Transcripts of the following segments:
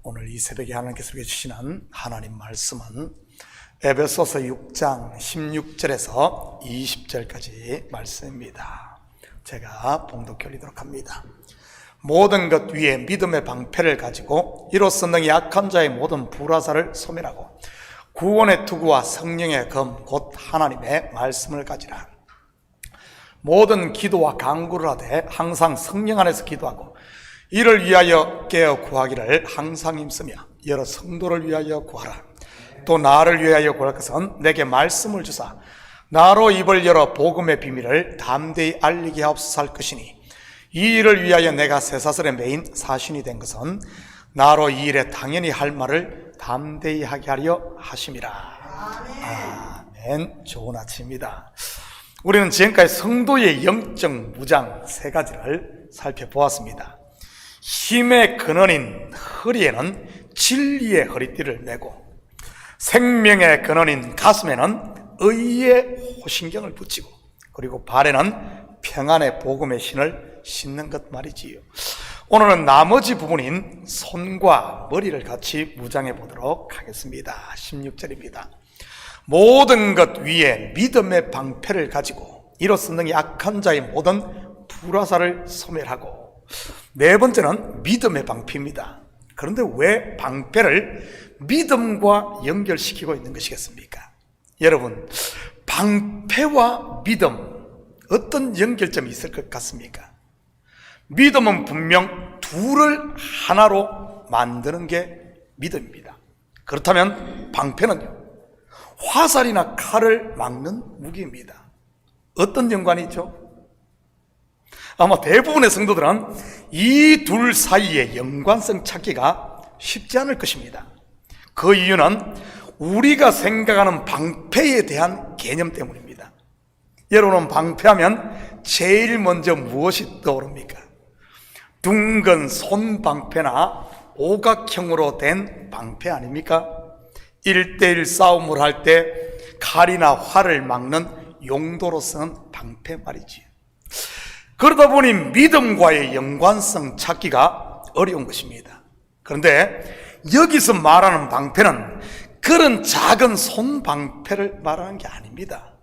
오늘 이 새벽에 하나님께서 우리에게 주시는 하나님 말씀은 에베소서 6장 16절에서 20절까지 말씀입니다. 제가 봉독해 올리도록 합니다. 모든 것 위에 믿음의 방패를 가지고 이로써 능히 약한 자의 모든 불화살을 소멸하고 구원의 투구와 성령의 검 곧 하나님의 말씀을 가지라. 모든 기도와 간구를 하되 항상 성령 안에서 기도하고 이를 위하여 깨어 구하기를 항상 힘쓰며 여러 성도를 위하여 구하라. 또 나를 위하여 구할 것은 내게 말씀을 주사 나로 입을 열어 복음의 비밀을 담대히 알리게 하옵소서 할 것이니 이 일을 위하여 내가 쇠사슬의 메인 사신이 된 것은 나로 이 일에 당연히 할 말을 담대히 하게 하려 하심이라. 아멘. 좋은 아침입니다. 우리는 지금까지 성도의 영적 무장 세 가지를 살펴보았습니다. 힘의 근원인 허리에는 진리의 허리띠를 메고, 생명의 근원인 가슴에는 의의 호신경을 붙이고, 그리고 발에는 평안의 복음의 신을 신는 것 말이지요. 오늘은 나머지 부분인 손과 머리를 같이 무장해 보도록 하겠습니다. 16절입니다. 모든 것 위에 믿음의 방패를 가지고 이로써 능히 악한 자의 모든 불화살을 소멸하고, 네 번째는 믿음의 방패입니다. 그런데 왜 방패를 믿음과 연결시키고 있는 것이겠습니까? 여러분, 방패와 믿음 어떤 연결점이 있을 것 같습니까? 믿음은 분명 둘을 하나로 만드는 게 믿음입니다. 그렇다면 방패는요? 화살이나 칼을 막는 무기입니다. 어떤 연관이 있죠? 아마 대부분의 성도들은 이 둘 사이의 연관성 찾기가 쉽지 않을 것입니다. 그 이유는 우리가 생각하는 방패에 대한 개념 때문입니다. 여러분은 방패하면 제일 먼저 무엇이 떠오릅니까? 둥근 손방패나 오각형으로 된 방패 아닙니까? 1대1 싸움을 할 때 칼이나 활을 막는 용도로 쓰는 방패 말이지요. 그러다 보니 믿음과의 연관성 찾기가 어려운 것입니다. 그런데 여기서 말하는 방패는 그런 작은 손방패를 말하는 게 아닙니다.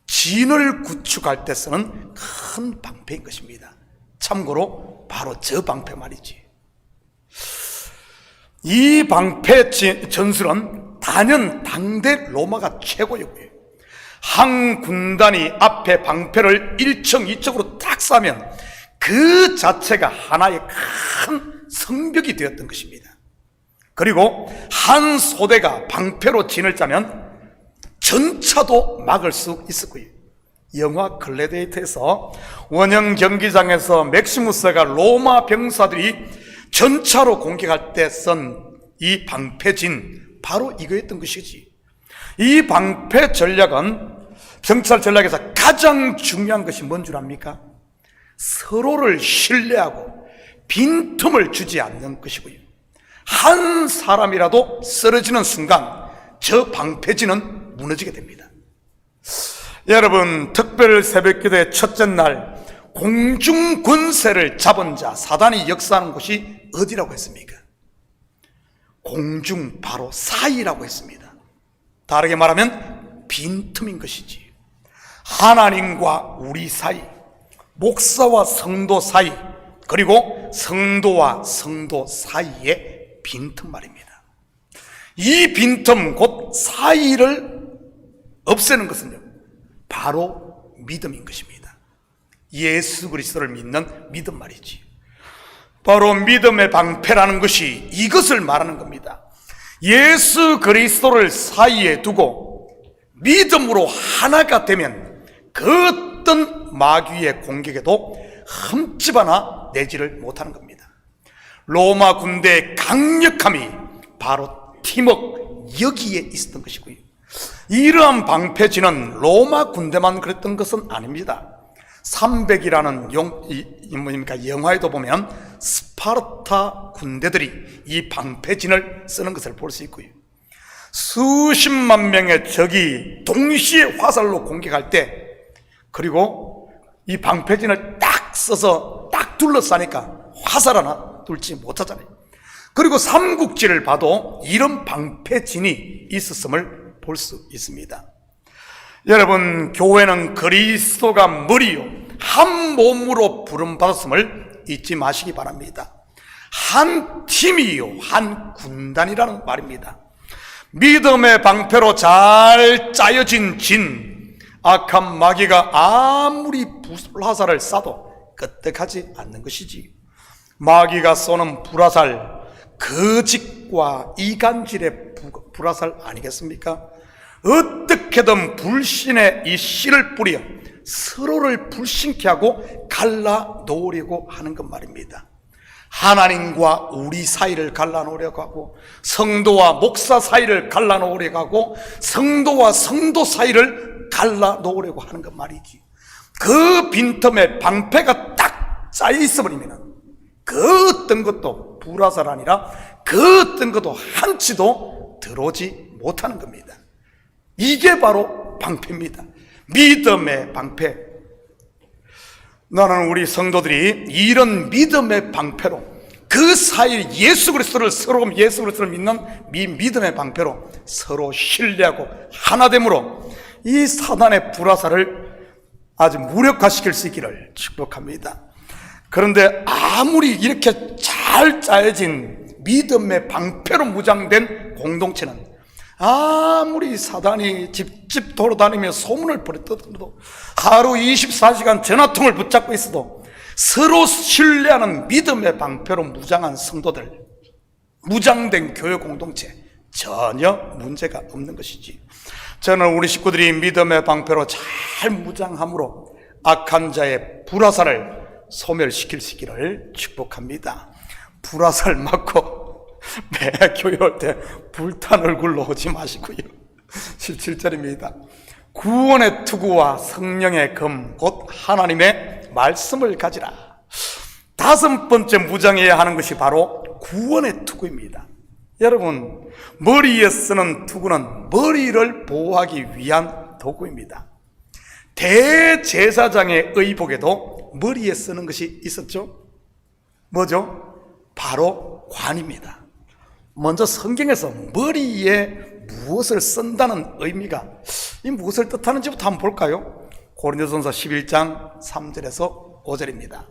진을 구축할 때 쓰는 큰 방패인 것입니다. 참고로 바로 저 방패 말이지. 이 방패 전술은 단연 당대 로마가 최고였고요. 한 군단이 앞에 방패를 1층 2층으로 딱 싸면 그 자체가 하나의 큰 성벽이 되었던 것입니다. 그리고 한 소대가 방패로 진을 짜면 전차도 막을 수 있었고요. 영화 글래디에이터에서 원형 경기장에서 맥시무스가 로마 병사들이 전차로 공격할 때 쓴 이 방패진, 바로 이거였던 것이지. 이 방패 전략은 정찰 전략에서 가장 중요한 것이 뭔 줄 압니까? 서로를 신뢰하고 빈틈을 주지 않는 것이고요. 한 사람이라도 쓰러지는 순간 저 방패진은 무너지게 됩니다. 여러분, 특별 새벽기도의 첫째 날 공중 권세를 잡은 자, 사단이 역사하는 곳이 어디라고 했습니까? 공중 바로 사이라고 했습니다. 다르게 말하면 빈틈인 것이지. 하나님과 우리 사이, 목사와 성도 사이, 그리고 성도와 성도 사이의 빈틈 말입니다. 이 빈틈, 곧 사이를 없애는 것은요, 바로 믿음인 것입니다. 예수 그리스도를 믿는 믿음 말이지. 바로 믿음의 방패라는 것이 이것을 말하는 겁니다. 예수 그리스도를 사이에 두고 믿음으로 하나가 되면 그 어떤 마귀의 공격에도 흠집 하나 내지를 못하는 겁니다. 로마 군대의 강력함이 바로 팀워크, 여기에 있었던 것이고요. 이러한 방패진은 로마 군대만 그랬던 것은 아닙니다. 300이라는 영화에도 보면 스파르타 군대들이 이 방패진을 쓰는 것을 볼 수 있고요. 수십만 명의 적이 동시에 화살로 공격할 때, 그리고 이 방패진을 딱 써서 딱 둘러싸니까 화살 하나 뚫지 못하잖아요. 그리고 삼국지를 봐도 이런 방패진이 있었음을 볼 수 있습니다. 여러분, 교회는 그리스도가 머리요 한 몸으로 부름받았음을 잊지 마시기 바랍니다. 한 팀이요 한 군단이라는 말입니다. 믿음의 방패로 잘 짜여진 진, 악한 마귀가 아무리 불화살을 쏴도 끄떡하지 않는 것이지. 마귀가 쏘는 불화살, 거짓과 이간질의 불화살 아니겠습니까? 어떻게든 불신의 이 씨를 뿌려 서로를 불신케 하고 갈라놓으려고 하는 것 말입니다. 하나님과 우리 사이를 갈라놓으려고 하고, 성도와 목사 사이를 갈라놓으려고 하고, 성도와 성도 사이를 갈라놓으려고 하는 것 말이지. 그 빈틈에 방패가 딱 짜여 있어버리면 그 어떤 것도 불화살 아니라 그 어떤 것도 한치도 들어오지 못하는 겁니다. 이게 바로 방패입니다. 믿음의 방패. 나는 우리 성도들이 이런 믿음의 방패로, 그 사이 예수 그리스도를 믿는 믿음의 방패로 서로 신뢰하고 하나됨으로 이 사단의 불화살을 아주 무력화시킬 수 있기를 축복합니다. 그런데 아무리 이렇게 잘 짜여진 믿음의 방패로 무장된 공동체는 아무리 사단이 집집 돌아다니며 소문을 벌였더라도, 하루 24시간 전화통을 붙잡고 있어도 서로 신뢰하는 믿음의 방패로 무장한 성도들, 무장된 교회 공동체 전혀 문제가 없는 것이지. 저는 우리 식구들이 믿음의 방패로 잘 무장함으로 악한 자의 불화살을 소멸시킬 수 있기를 축복합니다. 불화살 맞고 매 교회 올 때 불탄 얼굴로 오지 마시고요. 17절입니다. 구원의 투구와 성령의 검 곧 하나님의 말씀을 가지라. 다섯 번째 무장해야 하는 것이 바로 구원의 투구입니다. 여러분, 머리에 쓰는 투구는 머리를 보호하기 위한 도구입니다. 대제사장의 의복에도 머리에 쓰는 것이 있었죠. 뭐죠? 바로 관입니다. 먼저 성경에서 머리에 무엇을 쓴다는 의미가 이 무엇을 뜻하는지부터 한번 볼까요? 고린도전서 11장 3절에서 5절입니다.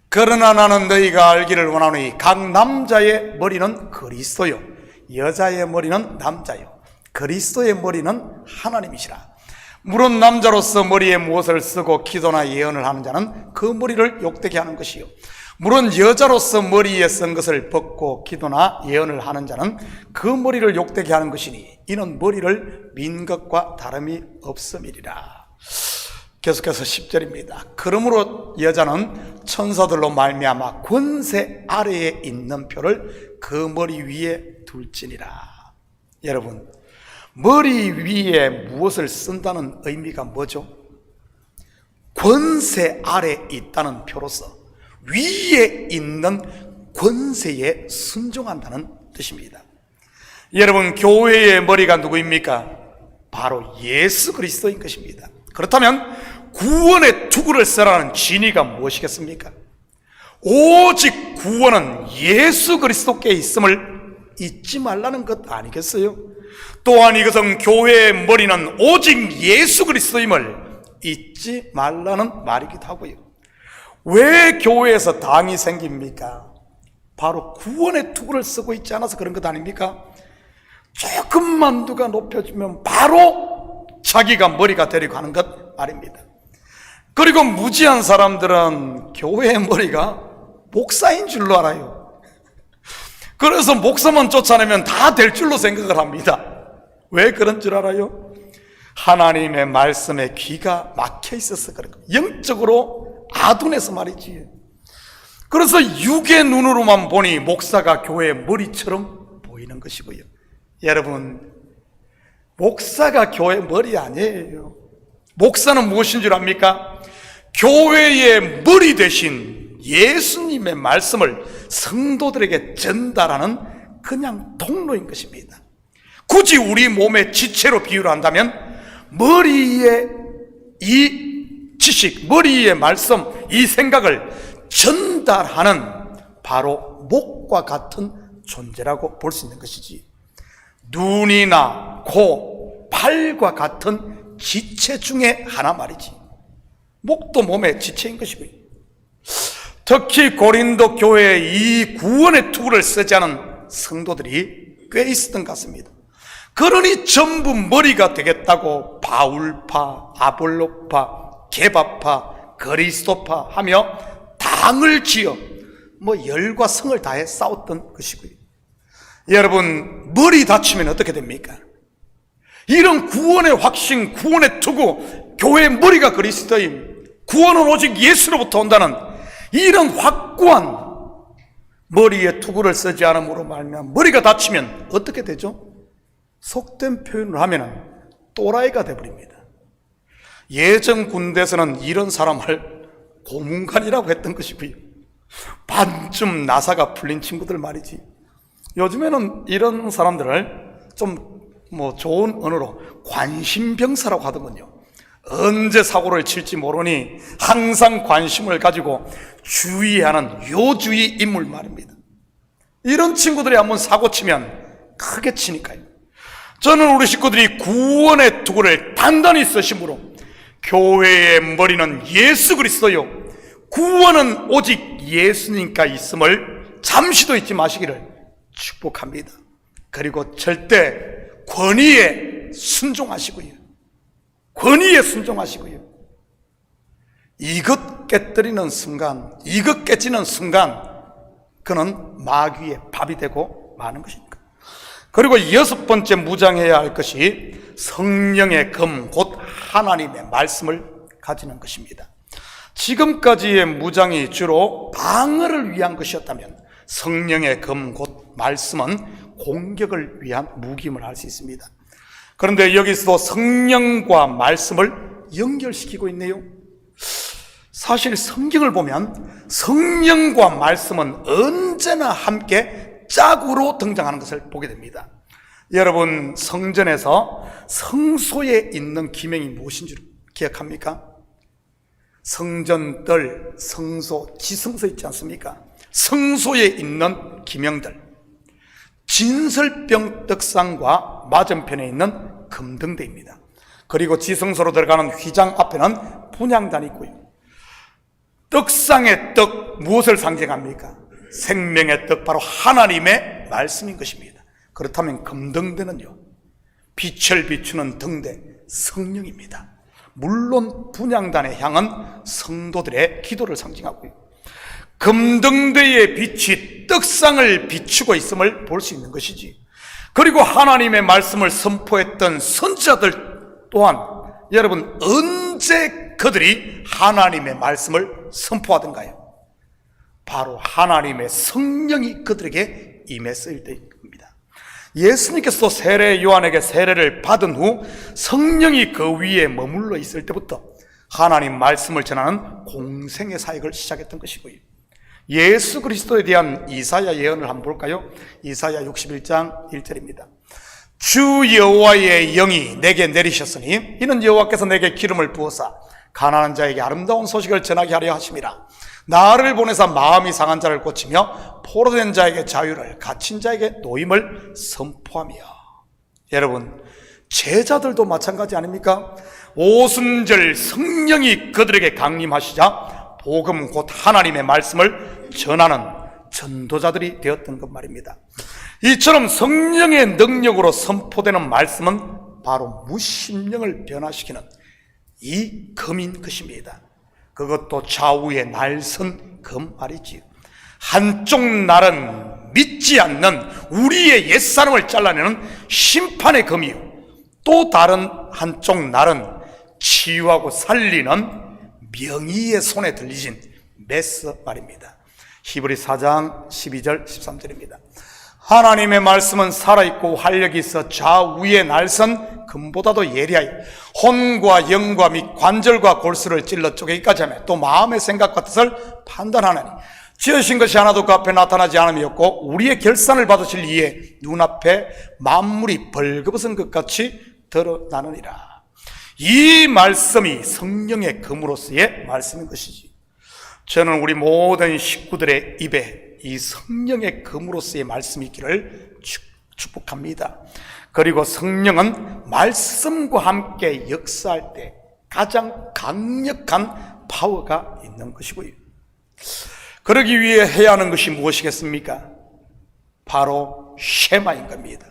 그러나 나는 너희가 알기를 원하노니 각 남자의 머리는 그리스도요 여자의 머리는 남자요 그리스도의 머리는 하나님이시라. 물론 남자로서 머리에 무엇을 쓰고 기도나 예언을 하는 자는 그 머리를 욕되게 하는 것이요, 물론 여자로서 머리에 쓴 것을 벗고 기도나 예언을 하는 자는 그 머리를 욕되게 하는 것이니 이는 머리를 민 것과 다름이 없음이리라. 계속해서 10절입니다. 그러므로 여자는 천사들로 말미암아 권세 아래에 있는 표를 그 머리 위에 둘지니라. 여러분, 머리 위에 무엇을 쓴다는 의미가 뭐죠? 권세 아래에 있다는 표로서 위에 있는 권세에 순종한다는 뜻입니다. 여러분, 교회의 머리가 누구입니까? 바로 예수 그리스도인 것입니다. 그렇다면 구원의 투구를 쓰라는 진의가 무엇이겠습니까? 오직 구원은 예수 그리스도께 있음을 잊지 말라는 것 아니겠어요? 또한 이것은 교회의 머리는 오직 예수 그리스도임을 잊지 말라는 말이기도 하고요. 왜 교회에서 당이 생깁니까? 바로 구원의 투구를 쓰고 있지 않아서 그런 것 아닙니까? 조금만 누가 높여주면 바로 자기가 머리가 되려고 하는 것 말입니다. 그리고 무지한 사람들은 교회의 머리가 목사인 줄로 알아요. 그래서 목사만 쫓아내면 다 될 줄로 생각을 합니다. 왜 그런 줄 알아요? 하나님의 말씀에 귀가 막혀 있어서 그런 거예요. 영적으로 아둔해서 말이지. 그래서 육의 눈으로만 보니 목사가 교회의 머리처럼 보이는 것이고요. 여러분, 목사가 교회의 머리 아니에요. 목사는 무엇인 줄 압니까? 교회의 머리 대신 예수님의 말씀을 성도들에게 전달하는 그냥 통로인 것입니다. 굳이 우리 몸의 지체로 비유를 한다면 머리에 이 지식, 머리의 말씀, 이 생각을 전달하는 바로 목과 같은 존재라고 볼 수 있는 것이지, 눈이나 코, 팔과 같은 지체 중에 하나 말이지. 목도 몸의 지체인 것이고요. 특히 고린도 교회에 이 구원의 투구를 쓰지 않은 성도들이 꽤 있었던 것 같습니다. 그러니 전부 머리가 되겠다고 바울파, 아볼로파, 게바파, 그리스도파 하며 당을 지어 열과 성을 다해 싸웠던 것이고요. 여러분, 머리 다치면 어떻게 됩니까? 이런 구원의 확신, 구원의 투구, 교회의 머리가 그리스도임, 구원은 오직 예수로부터 온다는 이런 확고한 머리에 투구를 쓰지 않음으로 말미암아 머리가 다치면 어떻게 되죠? 속된 표현을 하면 또라이가 되어버립니다. 예전 군대에서는 이런 사람을 고문관이라고 했던 것이고요. 반쯤 나사가 풀린 친구들 말이지. 요즘에는 이런 사람들을 좀 좋은 언어로 관심병사라고 하더군요. 언제 사고를 칠지 모르니 항상 관심을 가지고 주의하는 요주의 인물 말입니다. 이런 친구들이 한번 사고 치면 크게 치니까요. 저는 우리 식구들이 구원의 투구를 단단히 쓰심으로 교회의 머리는 예수 그리스도요, 구원은 오직 예수님과 있음을 잠시도 잊지 마시기를 축복합니다. 그리고 절대 권위에 순종하시고요. 권위에 순종하시고요. 이것 깨뜨리는 순간, 이것 깨지는 순간 그는 마귀의 밥이 되고 마는 것입니다. 그리고 6번째 무장해야 할 것이 성령의 검, 곧 하나님의 말씀을 가지는 것입니다. 지금까지의 무장이 주로 방어를 위한 것이었다면 성령의 검, 곧 말씀은 공격을 위한 무기임을 알 수 있습니다. 그런데 여기서도 성령과 말씀을 연결시키고 있네요. 사실 성경을 보면 성령과 말씀은 언제나 함께 짝으로 등장하는 것을 보게 됩니다. 여러분, 성전에서 성소에 있는 기명이 무엇인 줄 기억합니까? 성전들, 성소, 지성소 있지 않습니까? 성소에 있는 기명들, 진설병 떡상과 맞은편에 있는 금등대입니다. 그리고 지성소로 들어가는 휘장 앞에는 분향단이 있고요. 떡상의 떡, 무엇을 상징합니까? 생명의 떡, 바로 하나님의 말씀인 것입니다. 그렇다면 금등대는요, 빛을 비추는 등대, 성령입니다. 물론 분향단의 향은 성도들의 기도를 상징하고요, 금등대의 빛이 떡상을 비추고 있음을 볼 수 있는 것이지. 그리고 하나님의 말씀을 선포했던 선지자들 또한 여러분, 언제 그들이 하나님의 말씀을 선포하던가요? 바로 하나님의 성령이 그들에게 임했을 때입니다. 예수님께서도 세례 요한에게 세례를 받은 후 성령이 그 위에 머물러 있을 때부터 하나님 말씀을 전하는 공생의 사역을 시작했던 것이고요. 예수 그리스도에 대한 이사야 예언을 한번 볼까요? 이사야 61장 1절입니다. 주 여호와의 영이 내게 내리셨으니 이는 여호와께서 내게 기름을 부어사 가난한 자에게 아름다운 소식을 전하게 하려 하심이라. 나를 보내사 마음이 상한 자를 고치며 포로된 자에게 자유를, 갇힌 자에게 노임을 선포하며. 여러분, 제자들도 마찬가지 아닙니까? 오순절 성령이 그들에게 강림하시자 복음 곧 하나님의 말씀을 전하는 전도자들이 되었던 것 말입니다. 이처럼 성령의 능력으로 선포되는 말씀은 바로 무심령을 변화시키는 이 검인 것입니다. 그것도 좌우의 날선 검 말이지요. 한쪽 날은 믿지 않는 우리의 옛사람을 잘라내는 심판의 검이요, 또 다른 한쪽 날은 치유하고 살리는 명의의 손에 들리신 메스 말입니다. 히브리 4장 12절 13절입니다. 하나님의 말씀은 살아있고 활력이 있어 좌우의 날선 금보다도 예리하여 혼과 영과 및 관절과 골수를 찔러 쪼개기까지 하며 또 마음의 생각과 뜻을 판단하나니 지으신 것이 하나도 그 앞에 나타나지 않음이었고 우리의 결산을 받으실 이에 눈앞에 만물이 벌거벗은 것 같이 드러나느니라. 이 말씀이 성령의 검으로서의 말씀인 것이지. 저는 우리 모든 식구들의 입에 이 성령의 검으로서의 말씀이 있기를 축복합니다. 그리고 성령은 말씀과 함께 역사할 때 가장 강력한 파워가 있는 것이고요. 그러기 위해 해야 하는 것이 무엇이겠습니까? 바로 쉐마인 겁니다.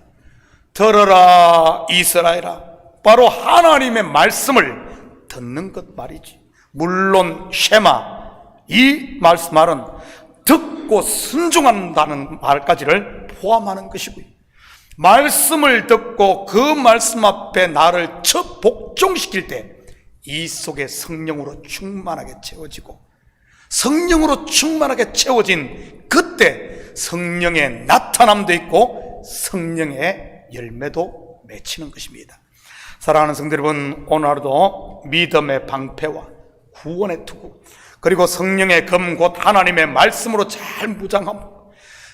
들어라 이스라엘아, 바로 하나님의 말씀을 듣는 것 말이지. 물론 쉐마, 이 말은 듣고 순종한다는 말까지를 포함하는 것이고요. 말씀을 듣고 그 말씀 앞에 나를 첫 복종시킬 때 이 속에 성령으로 충만하게 채워지고, 성령으로 충만하게 채워진 그때 성령의 나타남도 있고 성령의 열매도 맺히는 것입니다. 사랑하는 성도 여러분, 오늘 하루도 믿음의 방패와 구원의 투구, 그리고 성령의 검 곧 하나님의 말씀으로 잘 무장하고,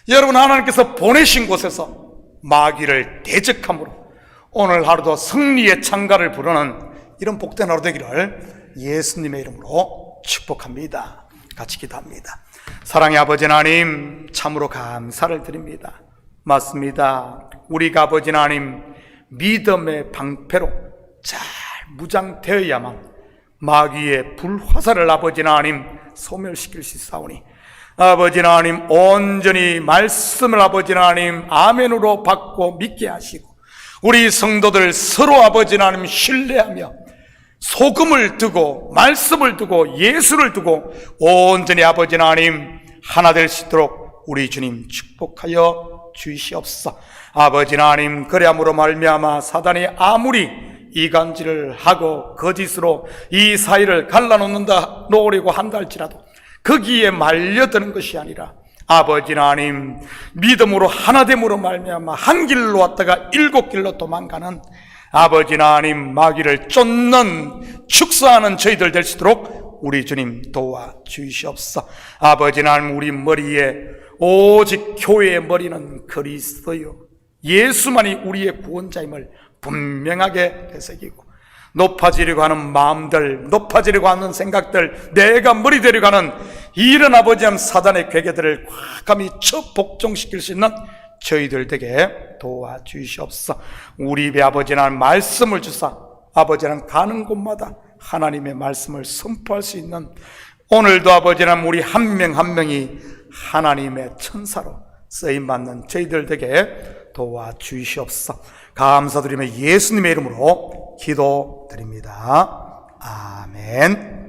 여러분 하나님께서 보내신 곳에서 마귀를 대적함으로 오늘 하루도 승리의 창가를 부르는 이런 복된 하루 되기를 예수님의 이름으로 축복합니다. 같이 기도합니다. 사랑의 아버지 하나님, 참으로 감사를 드립니다. 맞습니다. 우리가 아버지 하나님 믿음의 방패로 잘 무장되어야만 마귀의 불화살을 아버지 하나님 소멸시킬 수 있사오니, 아버지 하나님 온전히 말씀을 아버지 하나님 아멘으로 받고 믿게 하시고, 우리 성도들 서로 아버지 하나님 신뢰하며 소금을 두고 말씀을 두고 예수를 두고 온전히 아버지 하나님 하나 될 수 있도록 우리 주님 축복하여 주시옵소서. 아버지 하나님, 그래함으로 말미암아 사단이 아무리 이간질을 하고 거짓으로 이 사이를 갈라놓는다 놓으려고 한다 할지라도 거기에 말려드는 것이 아니라 아버지 하나님 믿음으로 하나됨으로 말미암아 한 길로 왔다가 7길로 도망가는 아버지 하나님 마귀를 쫓는 축사하는 저희들 될 수 있도록 우리 주님 도와주시옵소서. 아버지 하나님, 우리 머리에 오직 교회의 머리는 그리스도요 예수만이 우리의 구원자임을 분명하게 되새기고, 높아지려고 하는 마음들, 높아지려고 하는 생각들, 내가 머리 되려고 하는 이런 아버지 하나님 사단의 괴계들을 과감히 첫 복종시킬 수 있는 저희들 되게 도와주시옵소서. 우리 입에 아버지 하나님 말씀을 주사 아버지 하나님 가는 곳마다 하나님의 말씀을 선포할 수 있는, 오늘도 아버지 하나님 우리 한 명 한 명이 하나님의 천사로 쓰임받는 저희들 되게 도와주시옵소서. 감사드리며 예수님의 이름으로 기도드립니다. 아멘.